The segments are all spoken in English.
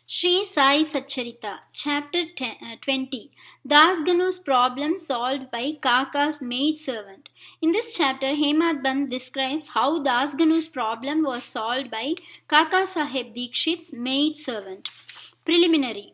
Sri Sai Satcharita, Chapter 20, Das Ganu's problem solved by Kaka's maid servant. In this chapter, Hemad Band describes how Das Ganu's problem was solved by Kaka Saheb Dikshit's maid servant. Preliminary.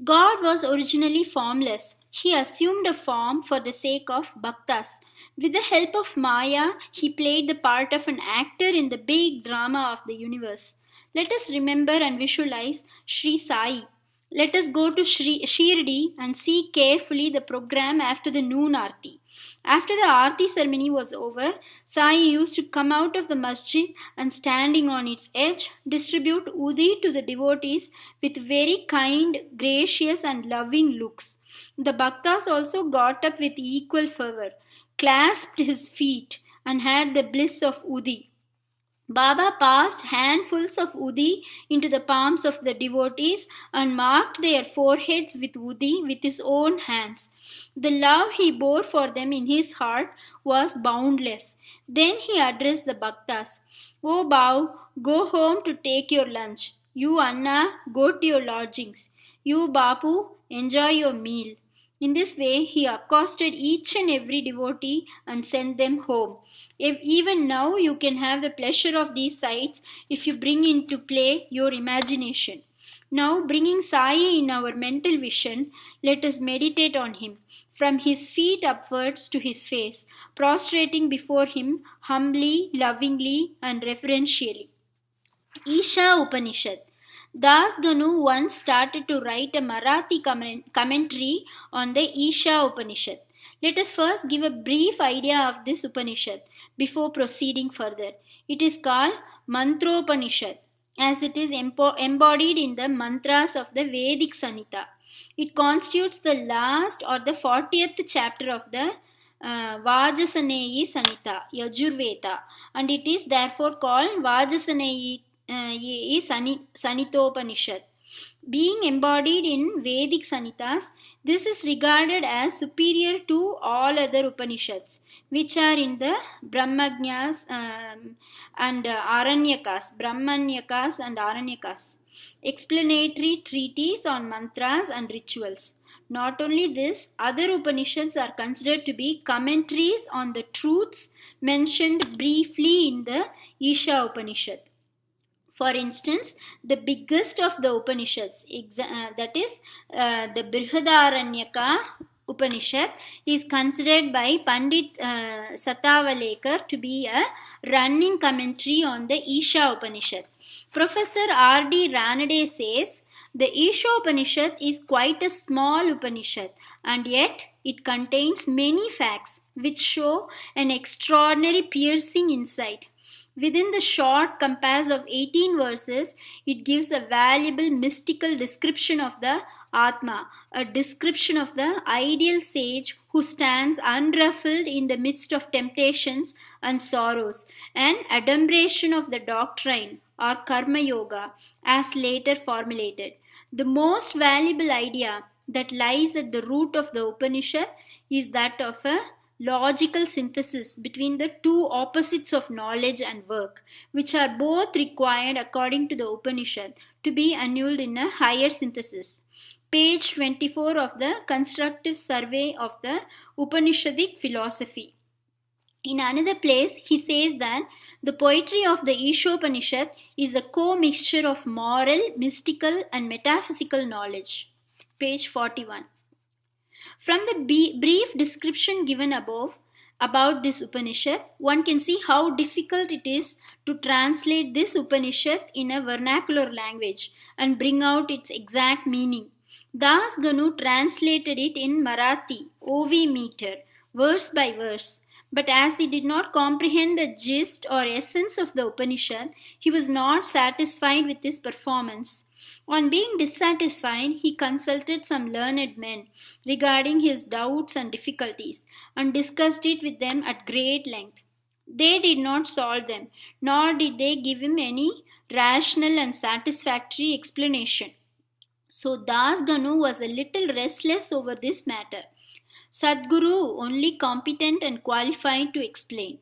God was originally formless. He assumed a form for the sake of bhaktas. With the help of Maya, he played the part of an actor in the big drama of the universe. Let us remember and visualize Sri Sai. Let us go to Shirdi and see carefully the program after the noon arti. After the arti ceremony was over, Sai used to come out of the masjid and standing on its edge, distribute udi to the devotees with very kind, gracious and loving looks. The bhaktas also got up with equal fervor, clasped his feet and had the bliss of udi. Baba passed handfuls of udi into the palms of the devotees and marked their foreheads with udi with his own hands. The love he bore for them in his heart was boundless. Then he addressed the bhaktas. "O Bau, go home to take your lunch. You Anna, go to your lodgings. You Bapu, enjoy your meal." In this way, he accosted each and every devotee and sent them home. Even now, you can have the pleasure of these sights if you bring into play your imagination. Now, bringing Sai in our mental vision, let us meditate on him, from his feet upwards to his face, prostrating before him humbly, lovingly, and reverentially. Isha Upanishad. Das Ganu once started to write a Marathi commentary on the Isha Upanishad. Let us first give a brief idea of this Upanishad before proceeding further. It is called Mantropanishad as it is embodied in the mantras of the Vedic Samhita. It constitutes the last or the 40th chapter of the Vajasaneyi Samhita, Yajurveda, and it is therefore called Vajasaneyi Sanitopanishad. Being embodied in Vedic Samhitas, this is regarded as superior to all other Upanishads, which are in the Brahmanyakas and Aranyakas, explanatory treatises on mantras and rituals. Not only this, other Upanishads are considered to be commentaries on the truths mentioned briefly in the Isha Upanishad. For instance, the biggest of the Upanishads, that is the Brihadaranyaka Upanishad, is considered by Pandit Satavalekar to be a running commentary on the Isha Upanishad. Professor R.D. Ranade says, the Isha Upanishad is quite a small Upanishad and yet it contains many facts which show an extraordinary piercing insight. Within the short compass of 18 verses, it gives a valuable mystical description of the Atma, a description of the ideal sage who stands unruffled in the midst of temptations and sorrows, an adumbration of the doctrine or Karma Yoga as later formulated. The most valuable idea that lies at the root of the Upanishad is that of a logical synthesis between the two opposites of knowledge and work, which are both required according to the Upanishad to be annulled in a higher synthesis. Page 24 of the constructive survey of the Upanishadic philosophy. In another place, he says that the poetry of the Ishopanishad is a co-mixture of moral, mystical and metaphysical knowledge. Page 41. From the brief description given above about this Upanishad, one can see how difficult it is to translate this Upanishad in a vernacular language and bring out its exact meaning. Das Ganu translated it in Marathi, OV meter, verse by verse. But as he did not comprehend the gist or essence of the Upanishad, he was not satisfied with his performance. On being dissatisfied, he consulted some learned men regarding his doubts and difficulties and discussed it with them at great length. They did not solve them, nor did they give him any rational and satisfactory explanation. So Das Ganu was a little restless over this matter. Sadguru only competent and qualified to explain.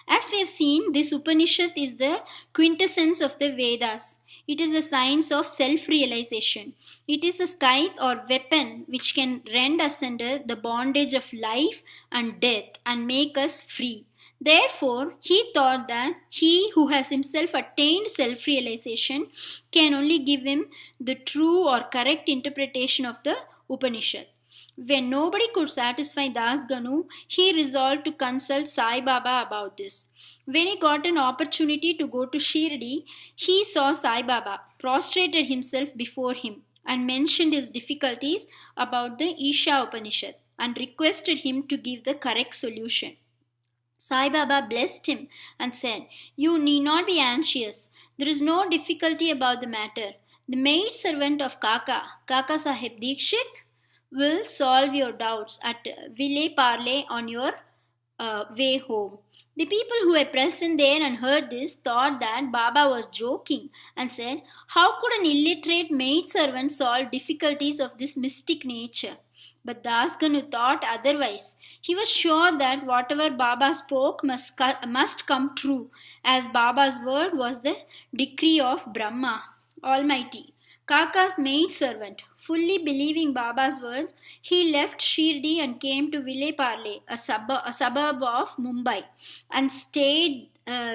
As we have seen, this Upanishad is the quintessence of the Vedas. It is the science of self realization. It is the scythe or weapon which can rend us under the bondage of life and death and make us free. Therefore, he thought that he who has himself attained self realization can only give him the true or correct interpretation of the Upanishad. When nobody could satisfy Das Ganu, he resolved to consult Sai Baba about this. When he got an opportunity to go to Shirdi, he saw Sai Baba, prostrated himself before him, and mentioned his difficulties about the Isha Upanishad and requested him to give the correct solution. Sai Baba blessed him and said, "You need not be anxious. There is no difficulty about the matter. The maid servant of Kaka Sahib Dikshit, will solve your doubts at Ville Parle on your way home." The people who were present there and heard this thought that Baba was joking and said, "How could an illiterate maid servant solve difficulties of this mystic nature?" But Das Ganu thought otherwise. He was sure that whatever Baba spoke must come true, as Baba's word was the decree of Brahma, Almighty. Kaka's maid servant, fully believing Baba's words, he left Shirdi and came to Ville Parle, a suburb of Mumbai, and stayed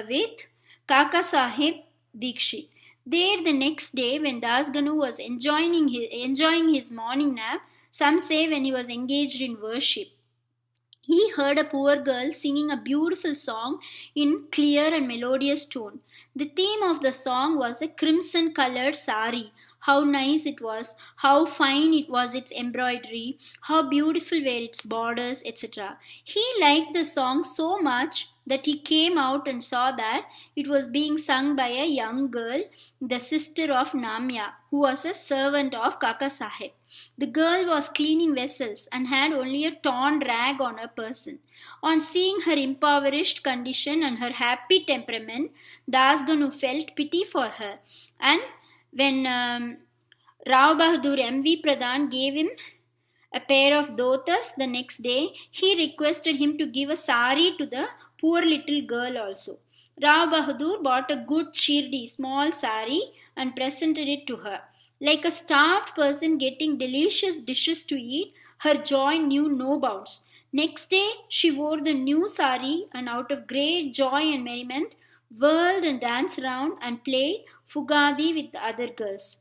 with Kaka Sahib Dikshit. There, the next day, when Das Ganu was enjoying his morning nap, some say when he was engaged in worship, he heard a poor girl singing a beautiful song in clear and melodious tone. The theme of the song was a crimson colored sari. How nice it was, how fine it was its embroidery, how beautiful were its borders, etc. He liked the song so much that he came out and saw that it was being sung by a young girl, the sister of Namya, who was a servant of Kaka Sahib. The girl was cleaning vessels and had only a torn rag on her person. On seeing her impoverished condition and her happy temperament, Das Ganu felt pity for her, and when Rao Bahadur M.V. Pradhan gave him a pair of dhotas the next day, he requested him to give a sari to the poor little girl also. Rao Bahadur bought a good Shirdi small sari and presented it to her. Like a starved person getting delicious dishes to eat, her joy knew no bounds. Next day, she wore the new sari and out of great joy and merriment, whirled and danced around and played Fugadi with the other girls.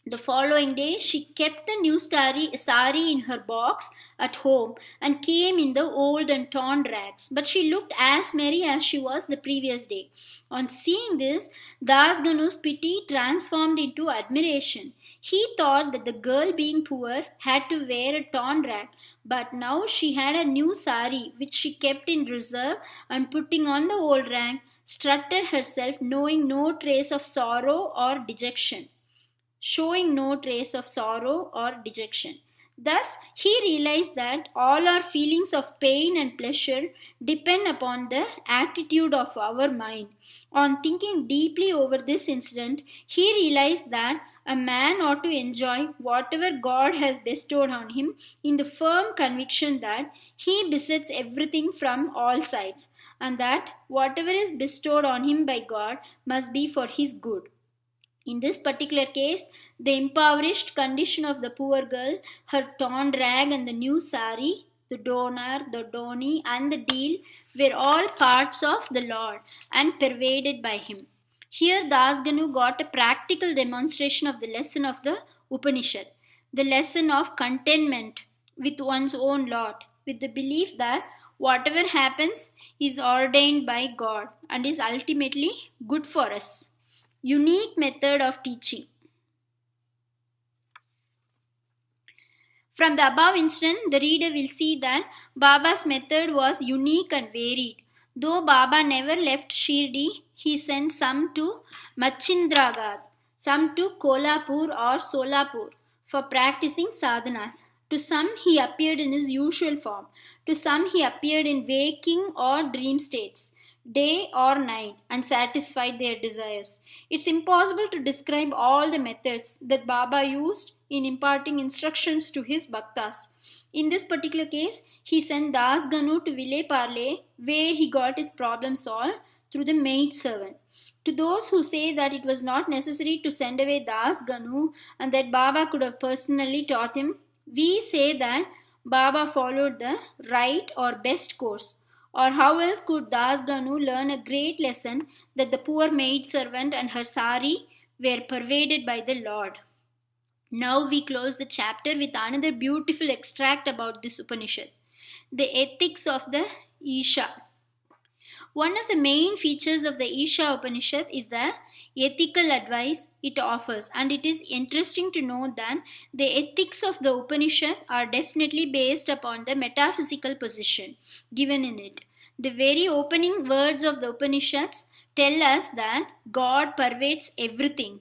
The following day, she kept the new sari in her box at home and came in the old and torn rags. But she looked as merry as she was the previous day. On seeing this, Das Ganu's pity transformed into admiration. He thought that the girl, being poor, had to wear a torn rag, but now she had a new sari which she kept in reserve, and putting on the old rag, strutted herself, knowing no trace of sorrow or dejection. Showing no trace of sorrow or dejection. Thus, he realized that all our feelings of pain and pleasure depend upon the attitude of our mind. On thinking deeply over this incident, he realized that a man ought to enjoy whatever God has bestowed on him in the firm conviction that he besits everything from all sides, and that whatever is bestowed on him by God must be for his good. In this particular case, the impoverished condition of the poor girl, her torn rag and the new sari, the donor, the doni and the deal were all parts of the Lord and pervaded by him. Here Das Ganu got a practical demonstration of the lesson of the Upanishad, the lesson of contentment with one's own lot, with the belief that whatever happens is ordained by God and is ultimately good for us. Unique method of teaching. From the above incident, the reader will see that Baba's method was unique and varied. Though Baba never left Shirdi, he sent some to Machindragad, some to Kolhapur or Solapur for practicing sadhanas. To some he appeared in his usual form. To some he appeared in waking or dream states, day or night, and satisfied their desires. It's impossible to describe all the methods that Baba used in imparting instructions to his bhaktas. In this particular case, he sent Das Ganu to Ville Parle, where he got his problem solved through the maid servant. To those who say that it was not necessary to send away Das Ganu and that Baba could have personally taught him, we say that Baba followed the right or best course. Or how else could Das Ganu learn a great lesson that the poor maid servant and her sari were pervaded by the Lord? Now we close the chapter with another beautiful extract about this Upanishad. The ethics of the Isha. One of the main features of the Isha Upanishad is the ethical advice it offers, and it is interesting to note that the ethics of the Upanishad are definitely based upon the metaphysical position given in it. The very opening words of the Upanishads tell us that God pervades everything.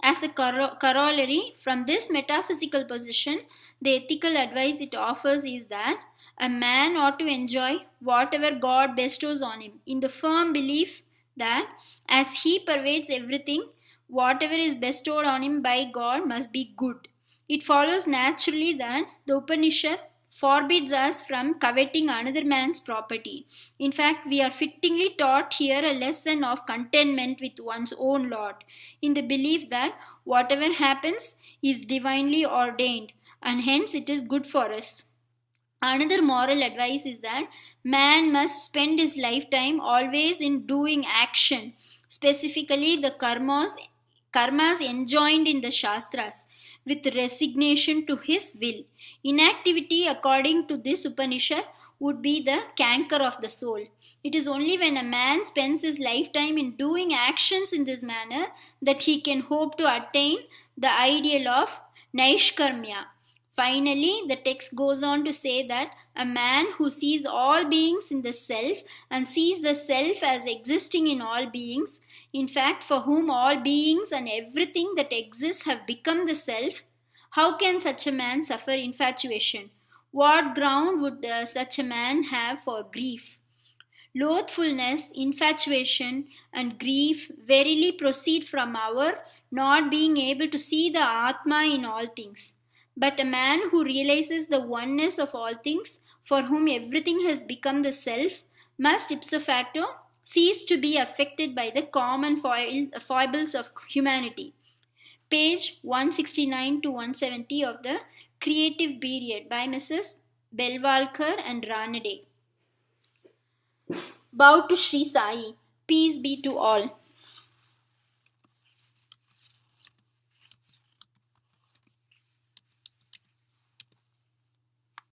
As a corollary from this metaphysical position, the ethical advice it offers is that a man ought to enjoy whatever God bestows on him in the firm belief that as he pervades everything, whatever is bestowed on him by God must be good. It follows naturally that the Upanishad forbids us from coveting another man's property. In fact, we are fittingly taught here a lesson of contentment with one's own lot, in the belief that whatever happens is divinely ordained and hence it is good for us. Another moral advice is that man must spend his lifetime always in doing action, specifically the karmas enjoined in the Shastras, with resignation to his will. Inactivity, according to this Upanishad, would be the canker of the soul. It is only when a man spends his lifetime in doing actions in this manner that he can hope to attain the ideal of Naishkarmya. Finally, the text goes on to say that a man who sees all beings in the self and sees the self as existing in all beings, in fact, for whom all beings and everything that exists have become the self, how can such a man suffer infatuation? What ground would such a man have for grief? Loathfulness, infatuation, and grief verily proceed from our not being able to see the Atma in all things. But a man who realizes the oneness of all things, for whom everything has become the self, must ipso facto cease to be affected by the common foibles of humanity. Page 169 to 170 of the Creative Period by Mrs. Belwalkar and Ranade. Bow to Sri Sai. Peace be to all.